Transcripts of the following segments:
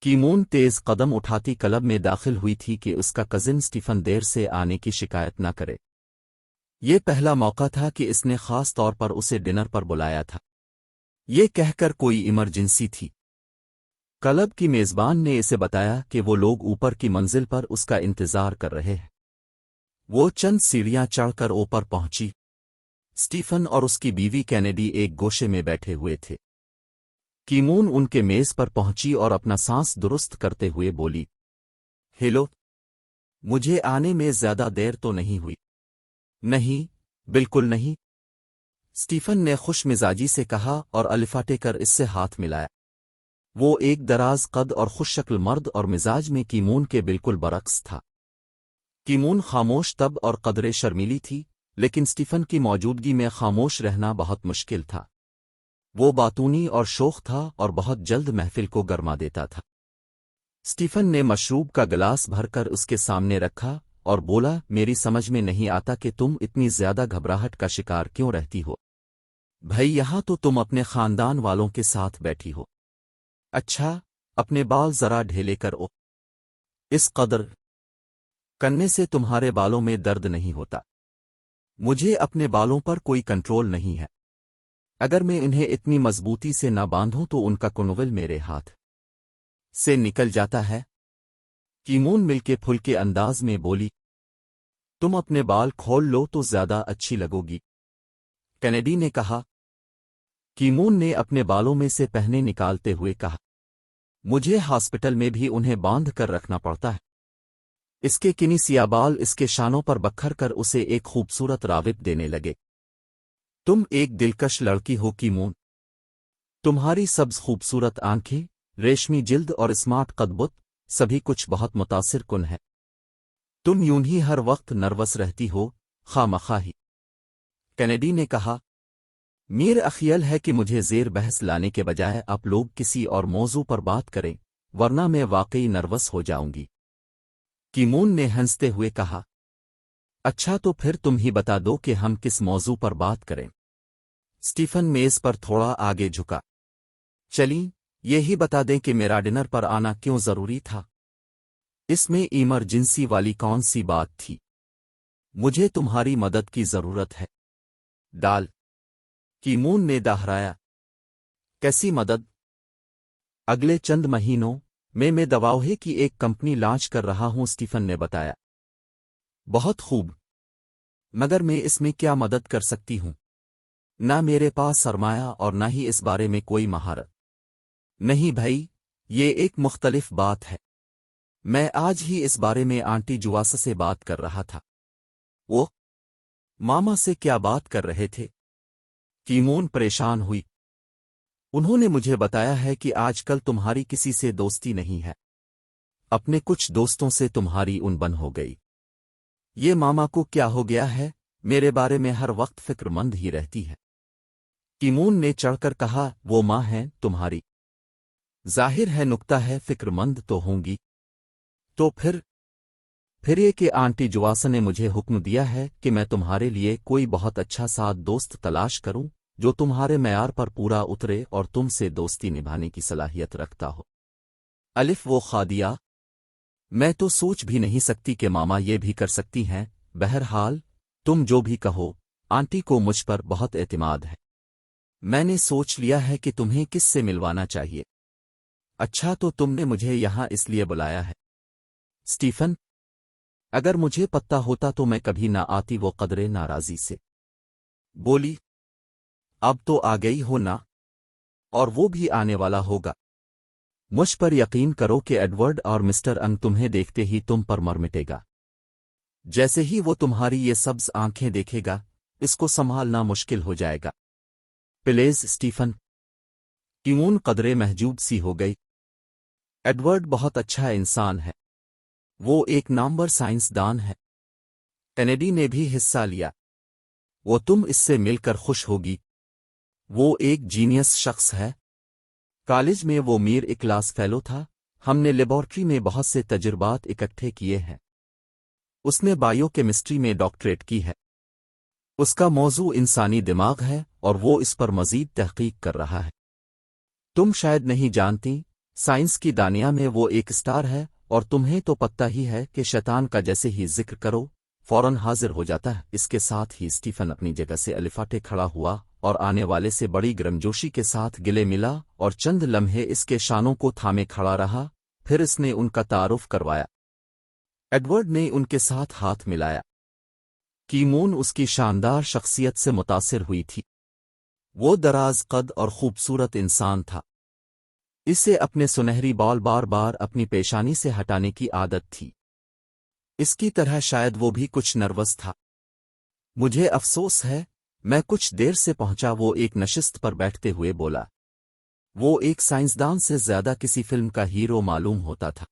Ki moon तेज कदम उठाती club में दाखिल हुई थी कि उसका कजिन स्टीफन देर से आने की शिकायत न करे। ये पहला मौका था कि इसने खास तौर पर उसे डिनर पर बुलाया था, ये कहकर कोई इमरजेंसी थी। क्लब की मेज़बान ने इसे बताया कि वो लोग ऊपर की मंजिल पर उसका इंतजार कर रहे हैं। वो चंद सीढ़ियां चढ़कर ऊपर पहुंची। स्टीफन और उसकी बीवी कैनेडी एक गोशे में बैठे हुए थे। कीमून उनके मेज पर पहुंची और अपना सांस दुरुस्त करते हुए बोली, हेलो, मुझे आने में ज्यादा देर तो नहीं हुई? नहीं, बिल्कुल नहीं, स्टीफन ने खुश मिजाजी से कहा और अलिफाटे कर इससे हाथ मिलाया। वो एक दराज कद और खुश शक्ल मर्द और मिजाज में कीमून के बिल्कुल बरक्स था। कीमून खामोश तब और कदरे शर्मीली थी, लेकिन स्टीफन की मौजूदगी में खामोश रहना बहुत मुश्किल था। वो बातूनी और शोख था और बहुत जल्द महफिल को गरमा देता था। स्टीफन ने मशरूब का गिलास भरकर उसके सामने रखा और बोला, मेरी समझ में नहीं आता कि तुम इतनी ज्यादा घबराहट का शिकार क्यों रहती हो। भाई, यहां तो तुम अपने खानदान वालों के साथ बैठी हो। अच्छा, अपने बाल जरा ढीले करो। इस कदर करने से तुम्हारे बालों में दर्द नहीं होता। मुझे अपने बालों पर कोई कंट्रोल नहीं है। अगर मैं इन्हें इतनी मजबूती से न बांधूं तो उनका कुनवल मेरे हाथ से निकल जाता है। कीमून मिलके फुलके अंदाज में बोली, तुम अपने बाल खोल लो तो ज्यादा अच्छी लगोगी, कैनेडी ने कहा। कीमून ने अपने बालों में से पहने निकालते हुए कहा, मुझे हॉस्पिटल में भी उन्हें बांध कर रखना पड़ता है। इसके किनिसिया बाल इसके शानों पर बखर कर उसे एक खूबसूरत राविब देने लगे। तुम एक दिलकश लड़की हो कीमून। तुम्हारी सब्ज खूबसूरत आंखें, रेशमी जिल्द और स्मार्ट कदबुत, सभी कुछ बहुत मुतासिर कुन है। तुम यूं ही हर वक्त नर्वस रहती हो, खामखा ही, कैनेडी ने कहा। मेरा ख्याल है कि मुझे जेर बहस लाने के बजाय आप लोग किसी और मौजू पर बात करें, वरना मैं वाकई नर्वस हो जाऊंगी, कीमून ने हंसते हुए कहा। अच्छा, तो फिर तुम ही बता दो कि हम किस मौजू पर बात करें। स्टीफन मेज पर थोड़ा आगे झुका। चली, ये ही बता दें कि मेरा डिनर पर आना क्यों जरूरी था। इसमें इमरजेंसी वाली कौन सी बात थी? मुझे तुम्हारी मदद की जरूरत है। डाल, कीमून ने दोहराया। कैसी मदद? अगले चंद महीनों में मैं दवाओं की एक कंपनी लॉन्च कर रहा हूं, स्टीफन ने बताया। बहुत खूब, मगर मैं इसमें क्या मदद कर सकती हूं? ना मेरे पास सरमाया और ना ही इस बारे में कोई महारत। नहीं भाई, ये एक मुख्तलिफ बात है। मैं आज ही इस बारे में आंटी जुआसा से बात कर रहा था। वो मामा से क्या बात कर रहे थे? कीमून परेशान हुई। उन्होंने मुझे बताया है कि आजकल तुम्हारी किसी से दोस्ती नहीं है। अपने कुछ दोस्तों से तुम्हारी उनबन हो गई। ये मामा को क्या हो गया है? मेरे बारे में हर वक्त फिक्रमंद ही रहती है, कीमून ने चढ़कर कहा। वो माँ है तुम्हारी? जाहिर है नुक्ता है, फिक्रमंद तो होंगी। तो फिर ये कि आंटी जुआसा ने मुझे हुक्म दिया है कि मैं तुम्हारे लिए कोई बहुत अच्छा साथ दोस्त तलाश करूं जो तुम्हारे मयार पर पूरा उतरे और तुमसे दोस्ती निभाने की सलाहियत रखता हो। अलिफ वो खादिया, मैं तो सोच भी नहीं सकती कि मामा ये भी कर सकती हैं। बहरहाल, तुम जो भी कहो, आंटी को मुझ पर बहुत एतमाद है। मैंने सोच लिया है कि तुम्हें किससे मिलवाना चाहिए। अच्छा, तो तुमने मुझे यहां इसलिए बुलाया है? स्टीफन, अगर मुझे पता होता तो मैं कभी ना आती, वो कदरे नाराजी से बोली। अब तो आ गई हो ना, और वो भी आने वाला होगा। मुझ पर यकीन करो कि एडवर्ड और मिस्टर अंग तुम्हें देखते ही तुम पर मर मिटेगा। जैसे ही वो तुम्हारी ये सब्ज आंखें देखेगा, इसको संभालना मुश्किल हो जाएगा। Please Stephen. कीमून कदरे महजूब सी हो गई। एडवर्ड बहुत अच्छा इंसान है। वो एक नामवर साइंसदान है। कैनेडी ने भी हिस्सा लिया। वो तुम इससे मिलकर खुश होगी। वो एक जीनियस शख्स है। कॉलेज में वो मीर इक्लास फेलो था। हमने लेबॉर्ट्री में बहुत से तजुर्बात इकट्ठे किए हैं। उसने बायोकेमिस्ट्री में डॉक्टरेट की है। उसका मौजू इंसानी दिमाग है और वो इस पर मजीद तहकीक कर रहा है। तुम शायद नहीं जानती, سائنس کی دنیا میں وہ ایک اسٹار ہے، اور تمہیں تو پتہ ہی ہے کہ شیطان کا جیسے ہی ذکر کرو فوراً حاضر ہو جاتا ہے۔ اس کے ساتھ ہی اسٹیفن اپنی جگہ سے الفاٹے کھڑا ہوا اور آنے والے سے بڑی گرمجوشی کے ساتھ گلے ملا اور چند لمحے اس کے شانوں کو تھامے کھڑا رہا، پھر اس نے ان کا تعارف کروایا۔ ایڈورڈ نے ان کے ساتھ ہاتھ ملایا۔ کیمون اس کی شاندار شخصیت سے متاثر ہوئی تھی۔ وہ دراز قد اور خوبصورت انسان تھا۔ اسے اپنے سنہری بال بار بار اپنی پیشانی سے ہٹانے کی عادت تھی۔ اس کی طرح شاید وہ بھی کچھ نروس تھا۔ مجھے افسوس ہے، میں کچھ دیر سے پہنچا، وہ ایک نشست پر بیٹھتے ہوئے بولا۔ وہ ایک سائنسدان سے زیادہ کسی فلم کا ہیرو معلوم ہوتا تھا۔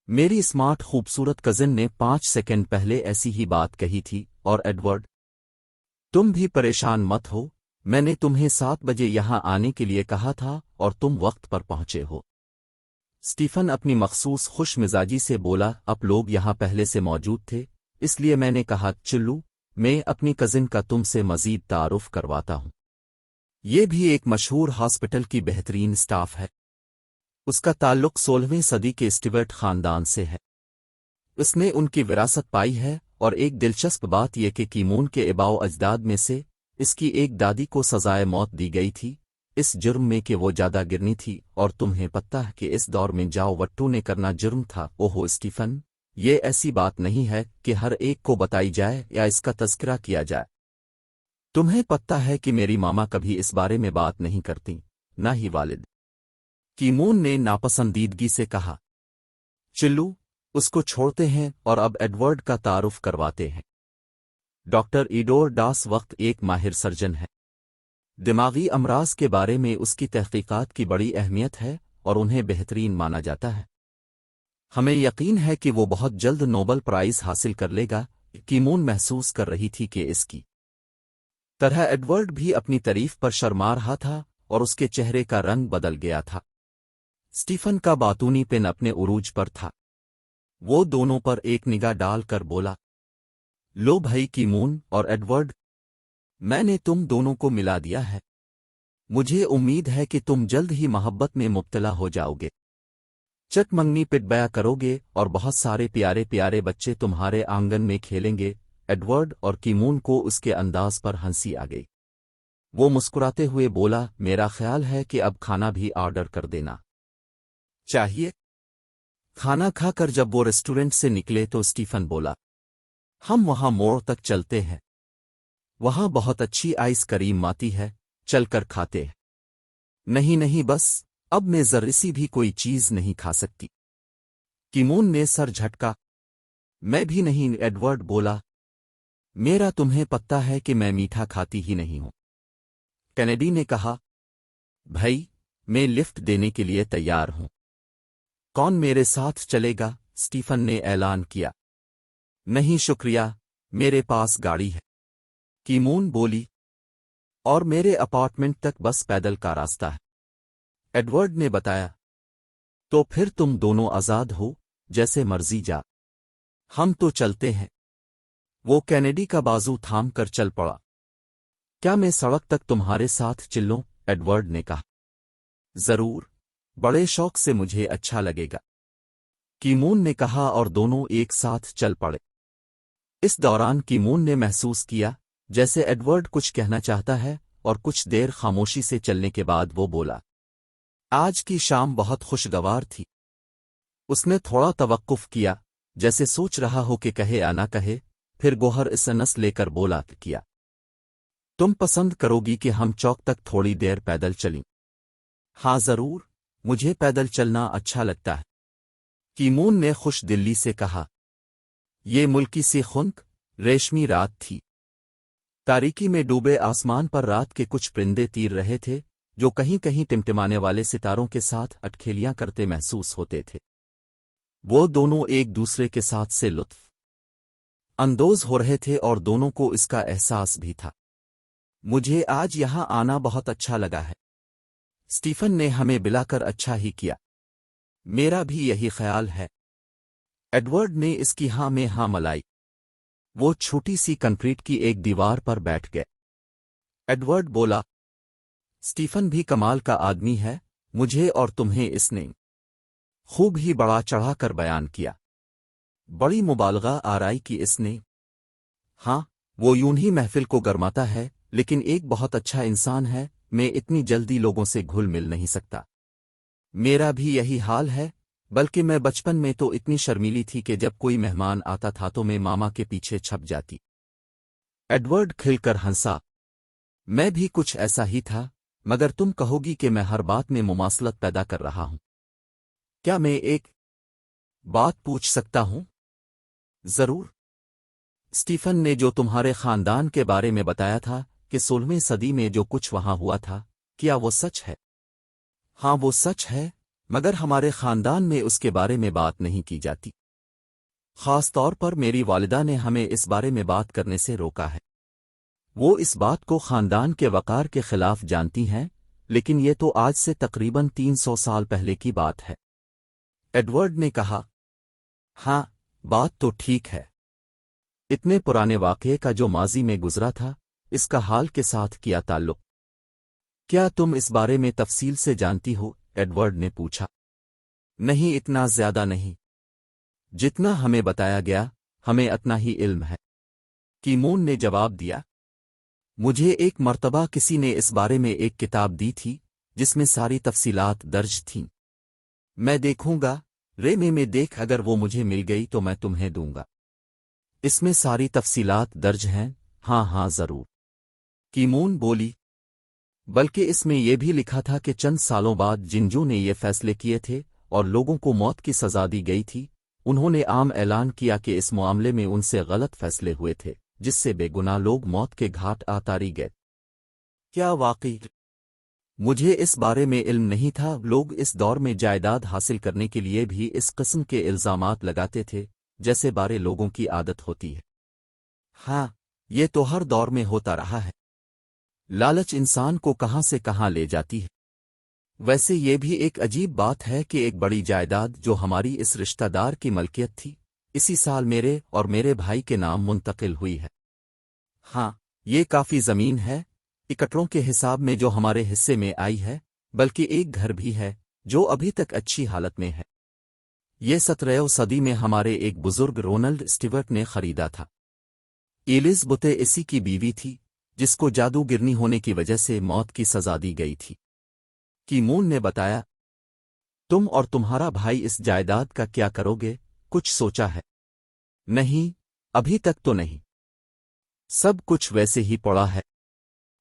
میری اسمارٹ خوبصورت کزن نے 5 سیکنڈ پہلے ایسی ہی بات کہی تھی، اور ایڈورڈ، تم بھی پریشان مت ہو، میں نے تمہیں 7 بجے یہاں آنے کے لیے کہا تھا اور تم وقت پر پہنچے ہو۔ اسٹیفن اپنی مخصوص خوش مزاجی سے بولا، اب لوگ یہاں پہلے سے موجود تھے، اس لیے میں نے کہا چلو میں اپنی کزن کا تم سے مزید تعارف کرواتا ہوں۔ یہ بھی ایک مشہور ہاسپٹل کی بہترین سٹاف ہے۔ اس کا تعلق 16ویں صدی کے اسٹیورٹ خاندان سے ہے۔ اس نے ان کی وراثت پائی ہے، اور ایک دلچسپ بات یہ کہ کیمون کے آباء و اجداد میں سے اس کی ایک دادی کو سزائے موت دی گئی تھی، اس جرم میں کہ وہ جادہ گرنی تھی، اور تمہیں پتہ ہے کہ اس دور میں جاؤ وٹو نے کرنا جرم تھا۔ اوہو اسٹیفن، یہ ایسی بات نہیں ہے کہ ہر ایک کو بتائی جائے یا اس کا تذکرہ کیا جائے۔ تمہیں پتہ ہے کہ میری ماما کبھی اس بارے میں بات نہیں کرتی، نہ ہی والد۔ کیمون نے ناپسندیدگی سے کہا۔ چلو اس کو چھوڑتے ہیں اور اب ایڈورڈ کا تعارف کرواتے ہیں۔ ڈاکٹر ایڈور ڈاس وقت ایک ماہر سرجن ہے۔ دماغی امراض کے بارے میں اس کی تحقیقات کی بڑی اہمیت ہے اور انہیں بہترین مانا جاتا ہے۔ ہمیں یقین ہے کہ وہ بہت جلد نوبل پرائز حاصل کر لے گا۔ کیمون محسوس کر رہی تھی کہ اس کی طرح ایڈورڈ بھی اپنی تعریف پر شرما رہا تھا اور اس کے چہرے کا رنگ بدل گیا تھا۔ اسٹیفن کا باتونی پن اپنے عروج پر تھا۔ وہ دونوں پر ایک نگاہ ڈال کر بولا، لو بھائی کیمون اور ایڈورڈ، میں نے تم دونوں کو ملا دیا ہے۔ مجھے امید ہے کہ تم جلد ہی محبت میں مبتلا ہو جاؤ گے، چٹ منگنی پٹ بیا کرو گے اور بہت سارے پیارے پیارے بچے تمہارے آنگن میں کھیلیں گے۔ ایڈورڈ اور کیمون کو اس کے انداز پر ہنسی آ گئی۔ وہ مسکراتے ہوئے بولا، میرا خیال ہے کہ اب کھانا بھی آرڈر کر دینا چاہیے۔ کھانا کھا کر جب وہ ریسٹورنٹ سے نکلے تو اسٹیفن بولا، ہم وہاں موڑ تک چلتے ہیں، وہاں بہت اچھی آئس کریم آتی ہے، چل کر کھاتے ہیں۔ نہیں نہیں، بس اب میں ذرا سی بھی کوئی چیز نہیں کھا سکتی۔ کیمون نے سر جھٹکا۔ میں بھی نہیں، ایڈورڈ بولا، میرا تمہیں پتہ ہے کہ میں میٹھا کھاتی ہی نہیں ہوں۔ کینیڈی نے کہا، بھائی میں لفٹ دینے کے لیے تیار ہوں، کون میرے ساتھ چلے گا؟ اسٹیفن نے اعلان کیا۔ نہیں شکریہ، میرے پاس گاڑی ہے، کیمون بولی، اور میرے اپارٹمنٹ تک بس پیدل کا راستہ ہے، ایڈورڈ نے بتایا۔ تو پھر تم دونوں آزاد ہو، جیسے مرضی جا، ہم تو چلتے ہیں۔ وہ کینیڈی کا بازو تھام کر چل پڑا۔ کیا میں سڑک تک تمہارے ساتھ چلوں؟ ایڈورڈ نے کہا۔ ضرور، بڑے شوق سے، مجھے اچھا لگے گا، کیمون نے کہا، اور دونوں ایک ساتھ چل پڑے۔ اس دوران کیمون نے محسوس کیا جیسے ایڈورڈ کچھ کہنا چاہتا ہے، اور کچھ دیر خاموشی سے چلنے کے بعد وہ بولا، آج کی شام بہت خوشگوار تھی۔ اس نے تھوڑا توقف کیا، جیسے سوچ رہا ہو کہ کہے یا نہ کہے، پھر گوہر اسنس لے کر بولا، کیا تم پسند کرو گی کہ ہم چوک تک تھوڑی دیر پیدل چلیں؟ ہاں ضرور، مجھے پیدل چلنا اچھا لگتا ہے، کیمون نے خوش دلی سے کہا۔ یہ ملکی سی خنک ریشمی رات تھی۔ تاریکی میں ڈوبے آسمان پر رات کے کچھ پرندے تیر رہے تھے، جو کہیں کہیں ٹمٹمانے والے ستاروں کے ساتھ اٹکھیلیاں کرتے محسوس ہوتے تھے۔ وہ دونوں ایک دوسرے کے ساتھ سے لطف اندوز ہو رہے تھے، اور دونوں کو اس کا احساس بھی تھا۔ مجھے آج یہاں آنا بہت اچھا لگا ہے، اسٹیفن نے ہمیں بلا کر اچھا ہی کیا۔ میرا بھی یہی خیال ہے، ایڈورڈ نے اس کی ہاں میں ہاں ملائی۔ وہ چھوٹی سی کنکریٹ کی ایک دیوار پر بیٹھ گئے۔ ایڈورڈ بولا، اسٹیفن بھی کمال کا آدمی ہے، مجھے اور تمہیں اس نے خوب ही बड़ा चढ़ा कर बयान किया। बड़ी मुबालगा आराई की इसने। हाँ, वो यूं ही महफिल को गरमाता है, लेकिन एक बहुत अच्छा इंसान है। मैं इतनी जल्दी लोगों से घुल मिल नहीं सकता। मेरा भी यही हाल है, बल्कि मैं बचपन में तो इतनी शर्मीली थी कि जब कोई मेहमान आता था तो मैं मामा के पीछे छप जाती। एडवर्ड खिलकर हंसा। मैं भी कुछ ऐसा ही था, मगर तुम कहोगी कि मैं हर बात में मुमासलत पैदा कर रहा हूं। क्या मैं एक बात पूछ सकता हूं? जरूर। स्टीफन ने जो तुम्हारे खानदान के बारे में बताया था कि 16वीं सदी में जो कुछ वहां हुआ था, क्या वो सच है? हाँ, वो सच है, मगर हमारे खानदान में उसके बारे में बात नहीं की जाती। खास तौर पर मेरी वालिदा ने हमें इस बारे में बात करने से रोका है। वो इस बात को खानदान के वकार के खिलाफ जानती हैं, लेकिन ये तो आज से तकरीबन 300 साल पहले की बात है। एडवर्ड ने कहा। हाँ, बात तो ठीक है। इतने पुराने वाक़ये का जो माजी में गुजरा था, इसका हाल के साथ किया ताल्लुक? क्या तुम इस बारे में तफसील से जानती हो? एडवर्ड ने पूछा। नहीं, इतना ज्यादा नहीं। जितना हमें बताया गया, हमें इतना ही इल्म है, कीमोन ने जवाब दिया। मुझे एक मर्तबा किसी ने इस बारे में एक किताब दी थी, जिसमें सारी तफसीलात दर्ज थीं। मैं देखूंगा, रेमे में देख, अगर वो मुझे मिल गई तो मैं तुम्हें दूंगा। इसमें सारी तफसीलात दर्ज हैं। हाँ हाँ, जरूर, कीमोन बोली। बल्कि इसमें यह भी लिखा था कि चंद सालों बाद जिंजू ने ये फैसले किए थे और लोगों को मौत की सजा दी गई थी। उन्होंने आम ऐलान किया कि इस मामले में उनसे गलत फैसले हुए थे, जिससे बेगुनाह लोग मौत के घाट उतारी गए। क्या वाकई? मुझे इस बारे में इल्म नहीं था। लोग इस दौर में जायदाद हासिल करने के लिए भी इस किस्म के इल्जामात लगाते थे, जैसे बारे लोगों की आदत होती है। हाँ, ये तो हर दौर में होता रहा है। लालच इंसान को कहां से कहां ले जाती है। वैसे ये भी एक अजीब बात है कि एक बड़ी जायदाद जो हमारी इस रिश्तेदार की मलकियत थी, इसी साल मेरे और मेरे भाई के नाम मुंतकिल हुई है। हाँ, ये काफी जमीन है, इकट्ठों के हिसाब में जो हमारे हिस्से में आई है, बल्कि एक घर भी है जो अभी तक अच्छी हालत में है। ये 17वीं सदी में हमारे एक बुजुर्ग रोनाल्ड स्टीवर्ट ने खरीदा था। एलिज़ाबेथ इसी की बीवी थी, जिसको जादूगिरनी होने की वजह से मौत की सजा दी गई थी। कीमोन ने बताया। तुम और तुम्हारा भाई इस जायदाद का क्या करोगे? कुछ सोचा है? नहीं, अभी तक तो नहीं। सब कुछ वैसे ही पड़ा है।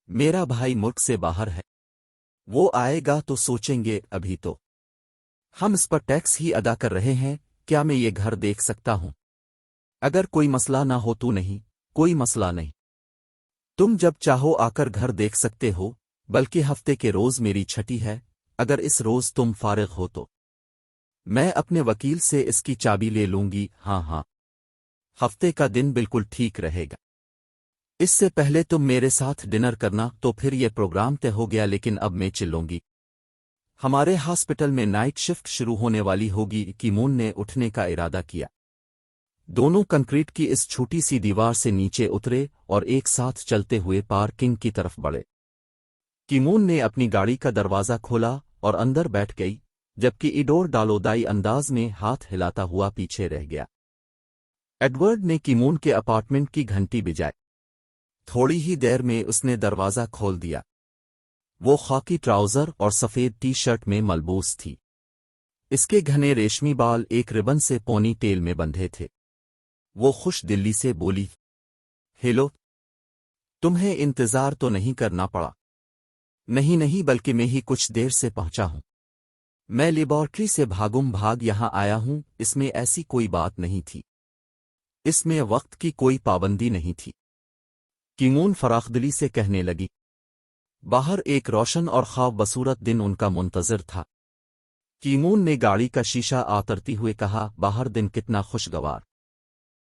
मेरा भाई मुल्क से बाहर है। वो आएगा तो सोचेंगे। अभी तो हम इस पर टैक्स ही अदा कर रहे हैं। क्या मैं ये घर देख सकता हूं? अगर कोई मसला ना हो तो नहीं, कोई मसला नहीं। तुम जब चाहो आकर घर देख सकते हो, बल्कि हफ्ते के रोज मेरी छुट्टी है। अगर इस रोज तुम फारिग हो तो मैं अपने वकील से इसकी चाबी ले लूंगी। हाँ हाँ, हफ्ते का दिन बिल्कुल ठीक रहेगा। इससे पहले तुम मेरे साथ डिनर करना, तो फिर यह प्रोग्राम तय हो गया। लेकिन अब मैं चिल्लूंगी। हमारे हॉस्पिटल में नाइट शिफ्ट शुरू होने वाली होगी। कीमोन ने उठने का इरादा किया। दोनों कंक्रीट की इस छोटी सी दीवार से नीचे उतरे और एक साथ चलते हुए पार्किंग की तरफ बढ़े। कीमोन ने अपनी गाड़ी का दरवाज़ा खोला और अंदर बैठ गई, जबकि इडोर डालोदाई अंदाज में हाथ हिलाता हुआ पीछे रह गया। एडवर्ड ने कीमोन के अपार्टमेंट की घंटी बजाई। थोड़ी ही देर में उसने दरवाज़ा खोल दिया। वो खाकी ट्राउज़र और सफ़ेद टी शर्ट में मलबूस थी। इसके घने रेशमी बाल एक रिबन से पोनी टेल में बंधे थे। वो खुश दिल्ली से बोली, हेलो, तुम्हें इंतज़ार तो नहीं करना पड़ा? नहीं नहीं, बल्कि मैं ही कुछ देर से पहुंचा हूं। मैं लेबॉर्ट्री से भागम भाग यहां आया हूं। इसमें ऐसी कोई बात नहीं थी। इसमें वक्त की कोई पाबंदी नहीं थी। कीमोन फराखदिली से कहने लगी। बाहर एक रोशन और ख्वाब बसूरत दिन उनका मुंतज़िर था। कीमोन ने गाड़ी का शीशा आतरती हुए कहा, बाहर दिन कितना खुशगवार।